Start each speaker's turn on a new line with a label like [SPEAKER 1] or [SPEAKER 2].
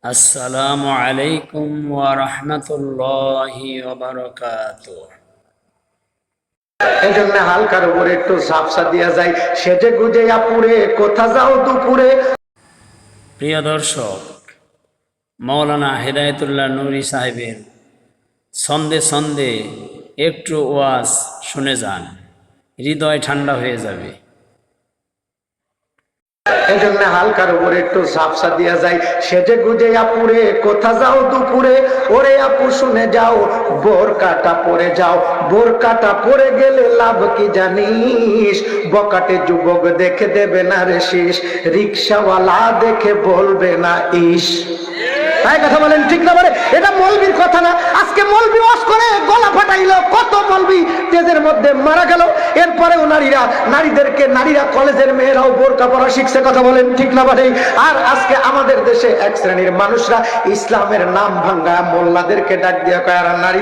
[SPEAKER 1] আসসালামু আলাইকুম ওয়া রাহমাতুল্লাহি ওয়া বারাকাতুহু।
[SPEAKER 2] এই জন্য হালকার উপরে একটু ঝাপসা দিয়া যায়, সেজে গুজে আপুরে কোথা যাও দুপুরে।
[SPEAKER 1] প্রিয় দর্শক, মাওলানা হেদায়েতুল্লাহ নুরি সাহেবের ছন্দে ছন্দে একটু ওয়াজ শুনে যান, হৃদয় ঠান্ডা হয়ে যাবে।
[SPEAKER 2] এই জন্য হালকার উপরে একটু ঝাপসা দিয়া যায়, সেজে গুজে আপুরে কোথা যাও দুপুরে। ওরে আপু শুনে যাও, বোরকাটা পরে যাও, বোরকাটা পরে গেলে লাভ কি জানিস? বকাটে যুবক দেখে দেবে না রে শীষ, রিক্সাওয়ালা দেখে বলবে না ইস। তাই কথা বলেন ঠিক না? বলে এটা মৌলবীর কথা না। আজকে মৌলবী ওয়াজ করে গলা ফাটাইলো, কত মৌলবী তেজের মধ্যে মারা গেল। এরপরেও নারীরা কলেজের মেয়েরাও বোরকা পরা শিখছে। কথা বলেন ঠিক না? বলে আর আজকে আমাদের দেশে এক শ্রেণীর মানুষরা ইসলামের নাম ভাঙ্গা মোল্লাদেরকে ডাক দিয়ে কয় আর নারী